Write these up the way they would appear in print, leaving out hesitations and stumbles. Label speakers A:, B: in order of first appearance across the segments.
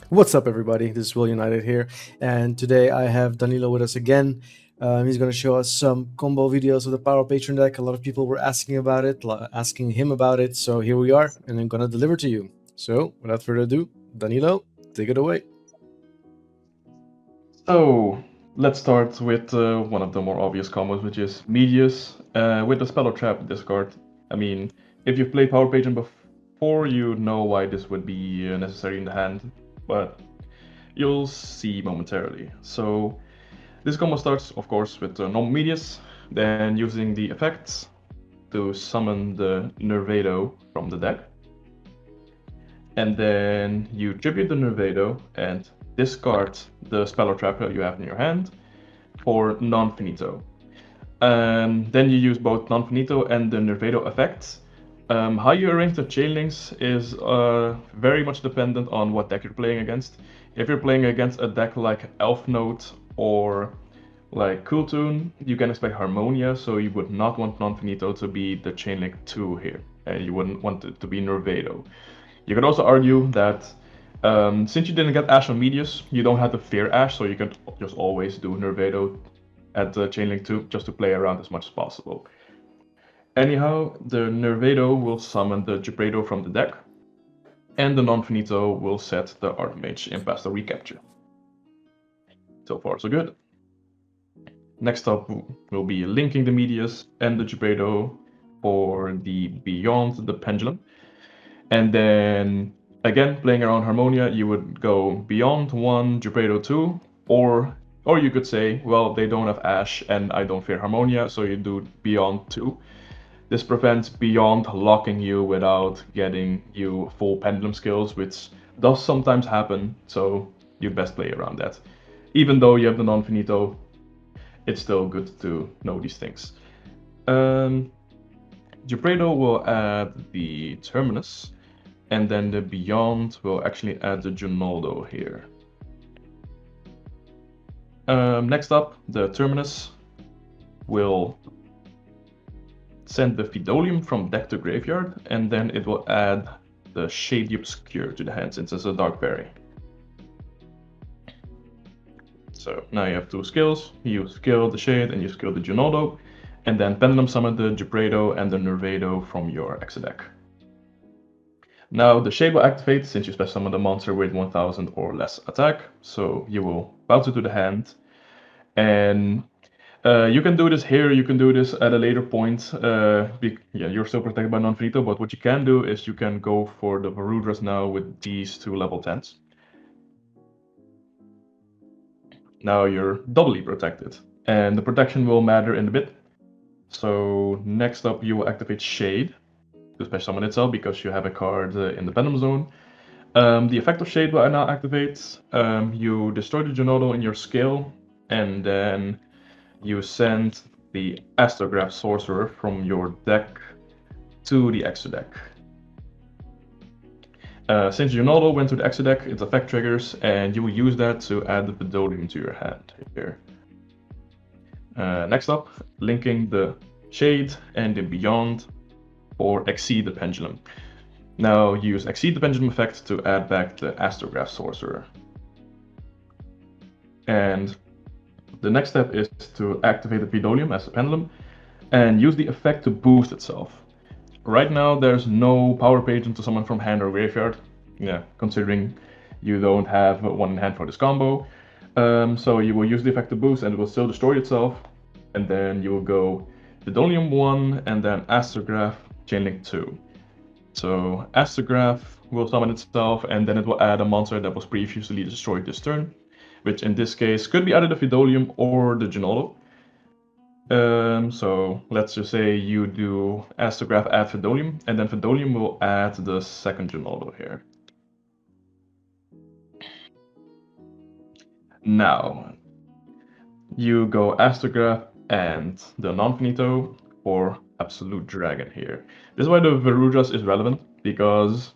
A: What's up, everybody? This is Will United here, and today I have Danilo with us again. He's going to show us some combo videos of the Power Patron deck. A lot of people were asking about it, asking him about it, so here we are, and I'm going to deliver to you. So, without further ado, Danilo, take it away.
B: So let's start with one of the more obvious combos, which is Medius with the Spell or Trap discard. I mean, if you've played Power Patron before, you know why this would be necessary in the hand, but you'll see momentarily. So this combo starts, of course, with normal Medius, then using the effects to summon the Nervado from the deck, and then you tribute the Nervado and discard the Spell or Trap you have in your hand for non-finito. Then you use both non-finito and the Nervado effects. How you arrange the chain links is very much dependent on what deck you're playing against. If you're playing against a deck like Elf Note or like Cool Tune, you can expect Harmonia, so you would not want non-finito to be the chain link 2 here, and you wouldn't want it to be Nervado. You could also argue that since you didn't get Ash on Medius, you don't have to fear Ash, so you can just always do Nervado at the Chainlink 2 just to play around as much as possible. Anyhow, the Nervado will summon the Gibrado from the deck, and the Non-Finito will set the Archmage Impasto Recapture. So far, so good. Next up will be linking the Medius and the Gibrado for the Beyond the Pendulum. And then again, playing around Harmonia, you would go Beyond 1, Gibrado 2, or you could say, well, they don't have Ash and I don't fear Harmonia, so you do Beyond 2. This prevents Beyond locking you without getting you full Pendulum skills, which does sometimes happen, so you best play around that. Even though you have the non-finito, it's still good to know these things. Gibrado will add the Terminus, and then the Beyond will actually add the Junoldo here. Next up, the Terminus will send the Fidolium from deck to graveyard, and then it will add the Shade the Obscure to the hand since it's a Dark Fairy. So now you have two skills. You skill the Shade and you skill the Junoldo, and then Pendulum summon the Gibrado and the Nervado from your extra deck. Now the Shade will activate since you special summon the monster with 1000 or less attack, so you will bounce it to the hand. And you can do this here, you can do this at a later point. Yeah, you're still protected by non-finito, but what you can do is you can go for the Varudras now with these two level 10s. Now you're doubly protected, and the protection will matter in a bit. So next up you will activate Shade to special summon itself because you have a card in the Pendulum Zone. The effect of Shade will now activate. You destroy the Junodal in your skill, and then you send the Astrograph Sorcerer from your deck to the extra deck. Since Junodal went to the extra deck, its effect triggers, and you will use that to add the Fidolium to your hand here. Next up, linking the Shade and the Beyond for Exceed the Pendulum. Now use Exceed the Pendulum effect to add back the Astrograph Sorcerer. And the next step is to activate the Fidolium as a pendulum and use the effect to boost itself. Right now there's no power patron to summon from hand or graveyard, considering you don't have one in hand for this combo. So you will use the effect to boost and it will still destroy itself, and then you will go Fidolium 1 and then Astrograph Chainlink 2. So Astrograph will summon itself and then it will add a monster that was previously destroyed this turn, which in this case could be either the Fidolium or the Junolo. So let's just say you do Astrograph add Fidolium, and then Fidolium will add the second Junolo here. Now, you go Astrograph and the non-finito for Absolute Dragon here. This is why the Verudras is relevant, because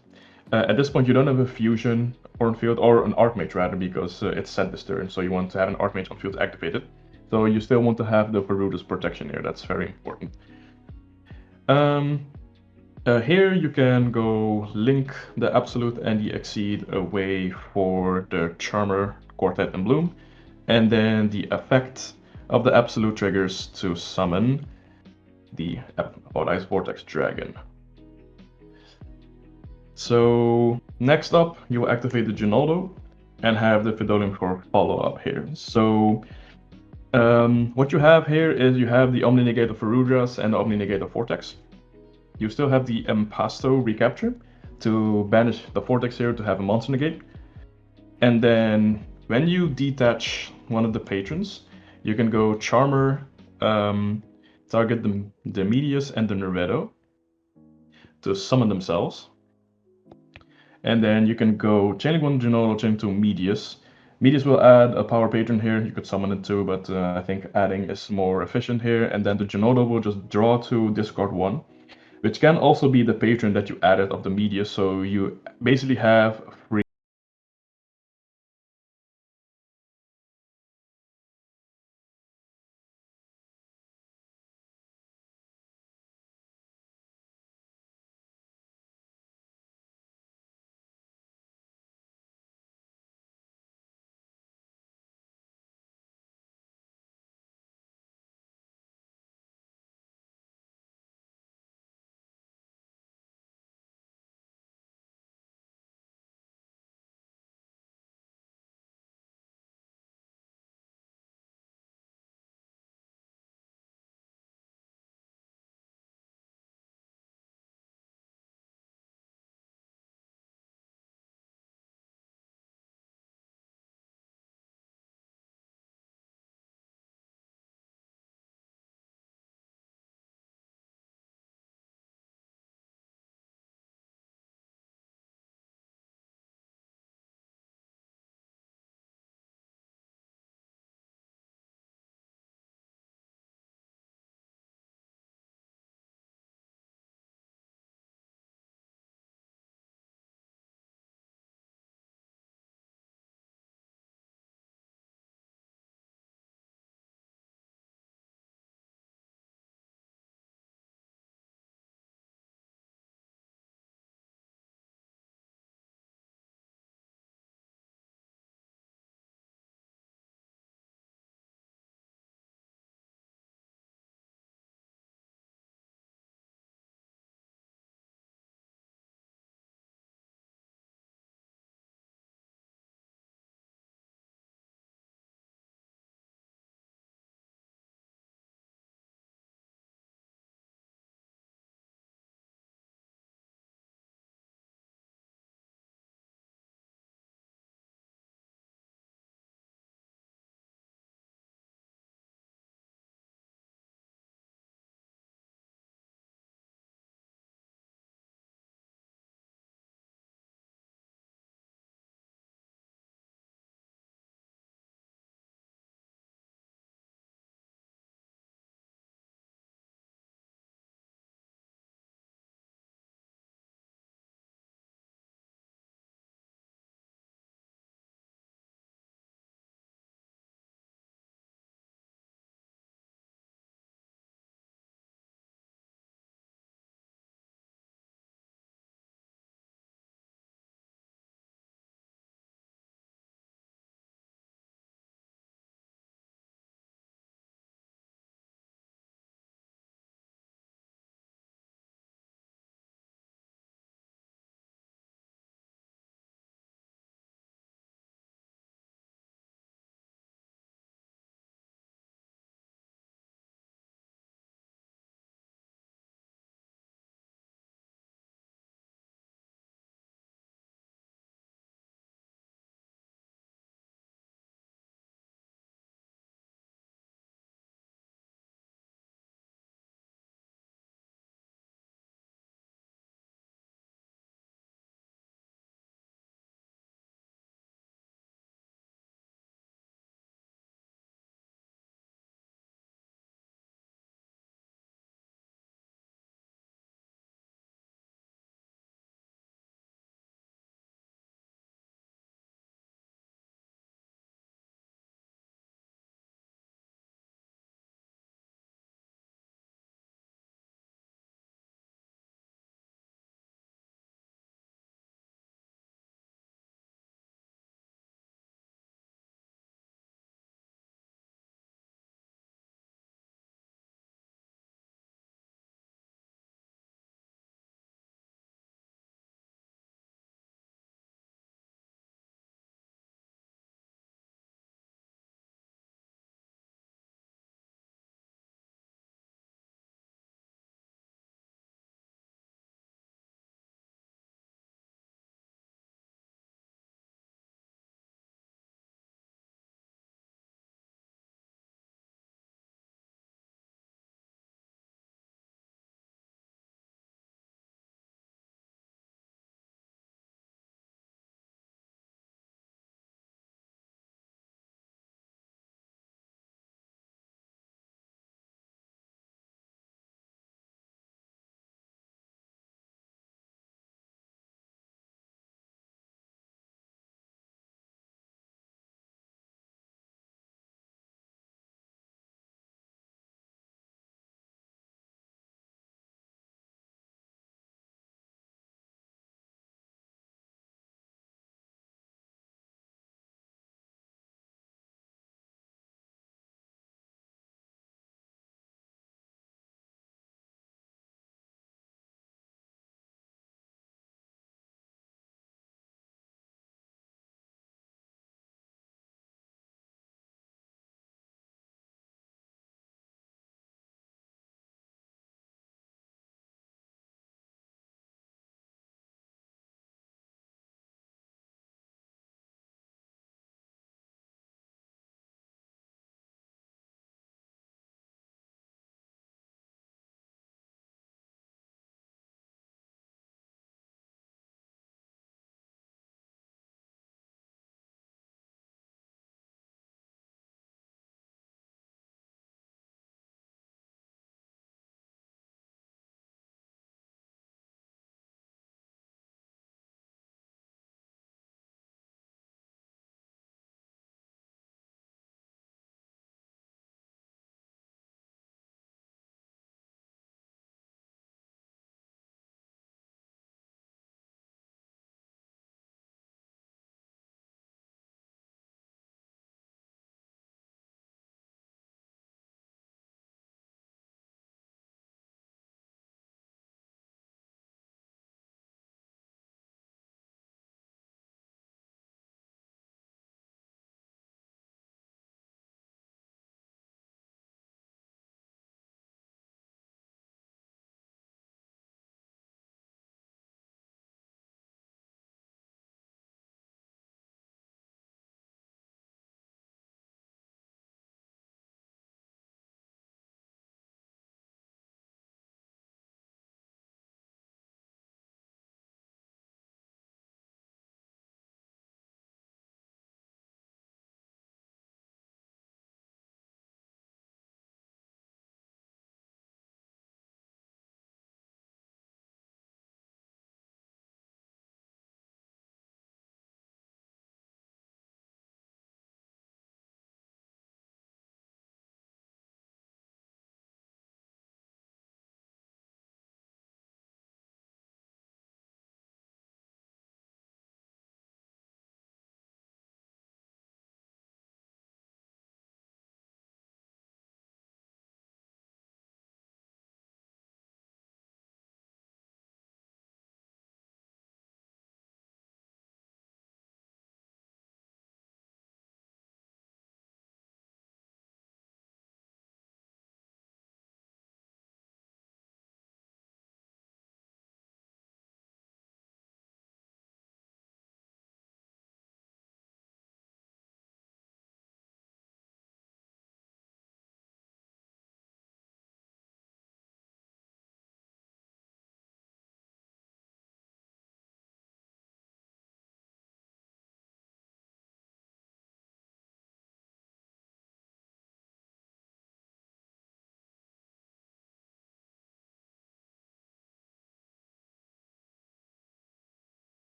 B: at this point you don't have a fusion on field, or an Archmage rather, because it's set this turn, so you want to have an Archmage on field activated. So you still want to have the Verudras protection here, that's very important. Here you can go link the Absolute and the Exceed away for the Charmer, Quartet, and Bloom, and then the effect of the Absolute triggers to summon the About Ice Vortex Dragon. So next up, you will activate the Ginaldo and have the Fidolium for follow-up here. So what you have here is you have the Omni Negate of Ferudras and the Omni Negate of Vortex. You still have the Impasto Recapture to banish the Vortex here to have a monster negate. And then when you detach one of the patrons, you can go Charmer, target the Medius and the Nervetto to summon themselves. And then you can go Chaining 1 Ginaldo, Chaining 2 Medius. Medius will add a power patron here, you could summon it too, but I think adding is more efficient here. And then the Ginaldo will just draw to discard 1, which can also be the patron that you added of the Medius, so you basically have free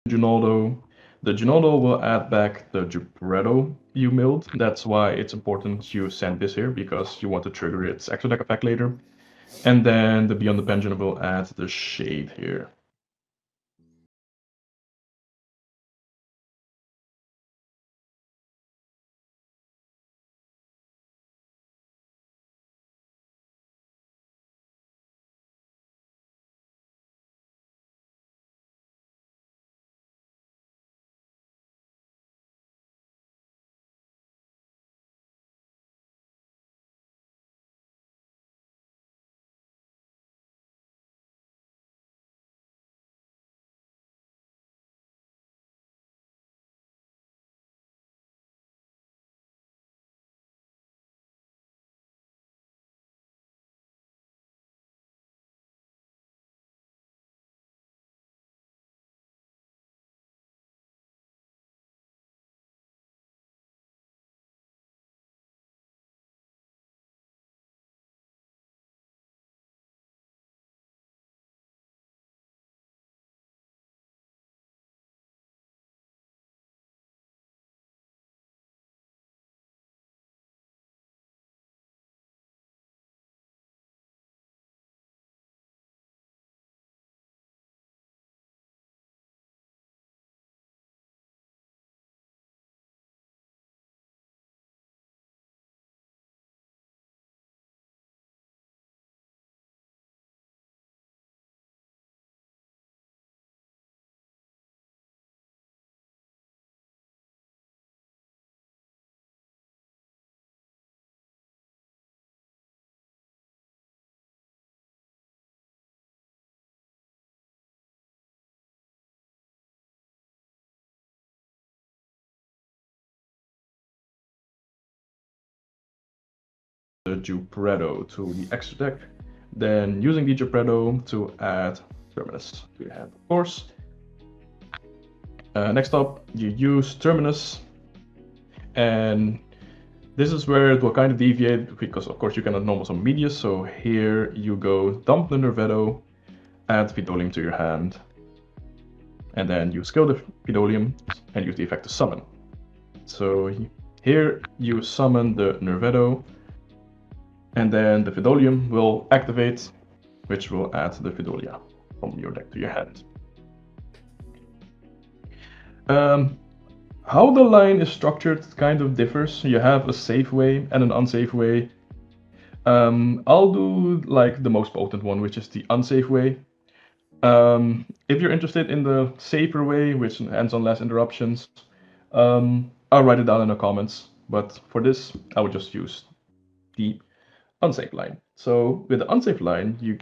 B: Ginaldo. The Ginaldo will add back the Gibretto you milled. That's why it's important you send this here, because you want to trigger its extra deck effect later. And then the Beyond the Pendulum will add the Shade here. The Gibretto to the extra deck. Then using the Gibretto to add Terminus to your hand, of course. Next up, you use Terminus, and this is where it will kind of deviate, because of course you cannot normal summon Medius, so here you go dump the Nervetto, add Vidolium to your hand, and then you skill the Vidolium and use the effect to summon. So here you summon the Nervetto, and then the Vidolium will activate, which will add the Vidolia from your deck to your hand. How the line is structured kind of differs. You have a safe way and an unsafe way. I'll do like the most potent one, which is the unsafe way. If you're interested in the safer way, which ends on less interruptions, I'll write it down in the comments. But for this, I would just use the unsafe line. So with the unsafe line, you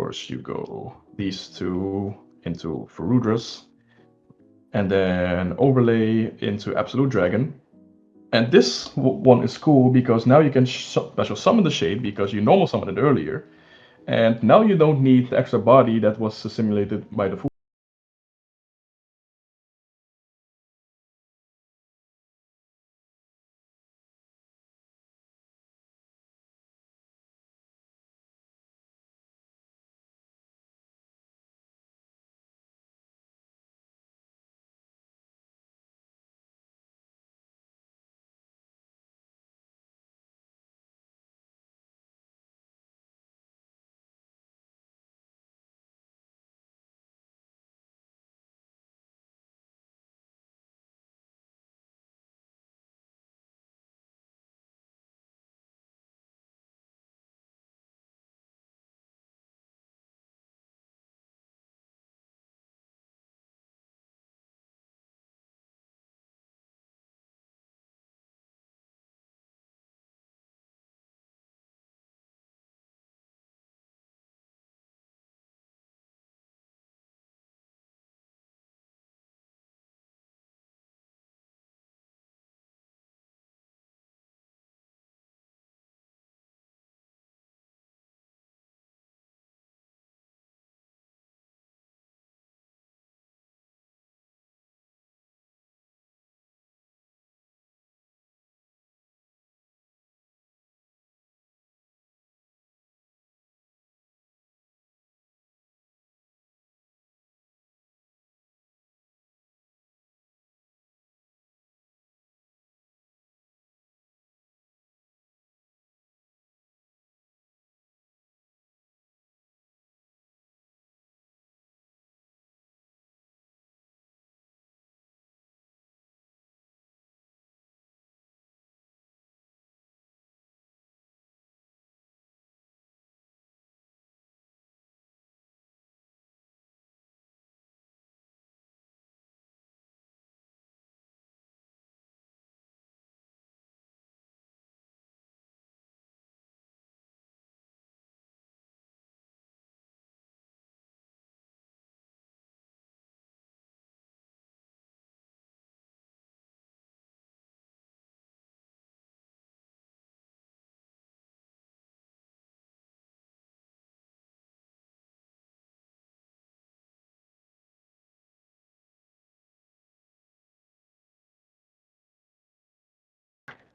B: course, you go these two into Ferudras, and then overlay into Absolute Dragon. And this one is cool because now you can special summon the Shade because you normal summoned it earlier. And now you don't need the extra body that was simulated by the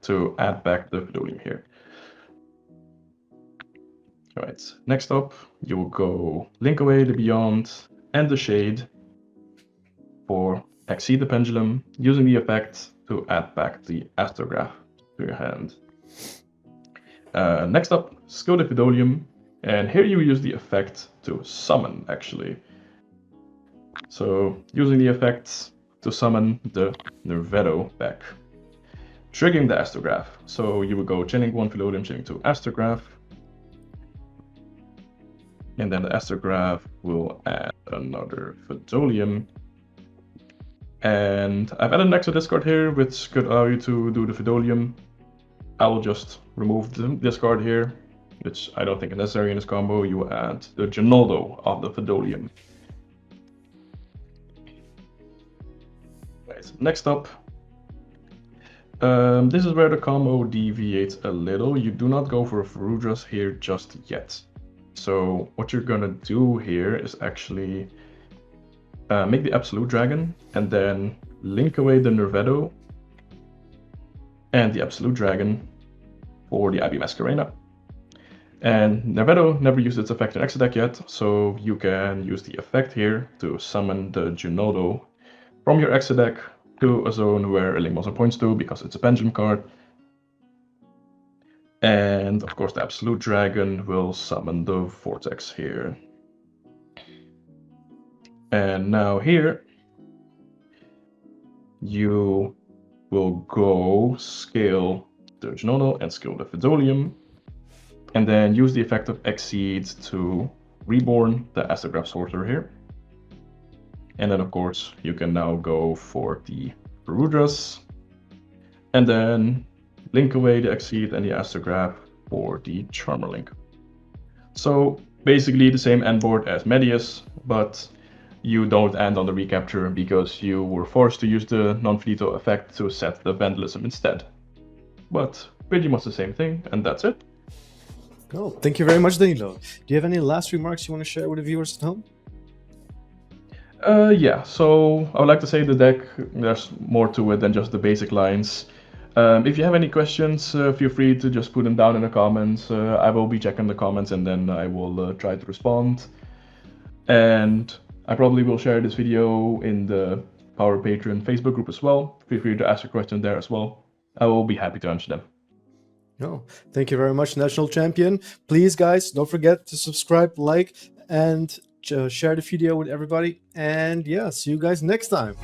B: to add back the Fidolium here. All right, next up, you will go Link Away the Beyond and the Shade for Exceed the Pendulum, using the effect to add back the Astrograph to your hand. Next up, Skill the Fidolium, and here you use the effect to summon, actually. So, using the effect to summon the Nervetto back, triggering the Astrograph. So you would go chaining 1 Fidolium, chaining 2 Astrograph, and then the Astrograph will add another Fidolium. And I've added an extra discard here, which could allow you to do the Fidolium. I will just remove the discard here, which I don't think is necessary in this combo. You add the Ginaldo of the Fidolium. Right, next up, this is where the combo deviates a little. You do not go for a Ferudras here just yet. So what you're gonna do here is actually make the Absolute Dragon and then link away the Nervetto and the Absolute Dragon for the Ivy Masquerena. And Nervetto never used its effect in Extra deck yet, so you can use the effect here to summon the Ginaldo from your Extra deck to a zone where a Link Monster points to because it's a Pendulum card. And of course the Absolute Dragon will summon the Vortex here. And now here, you will go scale the Ginaldo and scale the Fidolium, and then use the effect of Exceed to reborn the Astrograph Sorcerer here. And then of course, you can now go for the Ferudras, and then link away the Exceed and the Astrograph for the Charmer Link. So basically the same endboard as Medius, but you don't end on the recapture because you were forced to use the non-finito effect to set the vandalism instead. But pretty much the same thing, and that's it.
A: Cool. Thank you very much, Danilo. Do you have any last remarks you want to share with the viewers at home?
B: Yeah, so I would like to say the deck, there's more to it than just the basic lines. If you have any questions, feel free to just put them down in the comments. I will be checking the comments and then I will try to respond. And I probably will share this video in the Power Patron Facebook group as well. Feel free to ask your question there as well. I will be happy to answer them.
A: No, thank you very much, National Champion. Please, guys, don't forget to subscribe, like, and share the video with everybody. And yeah, see you guys next time.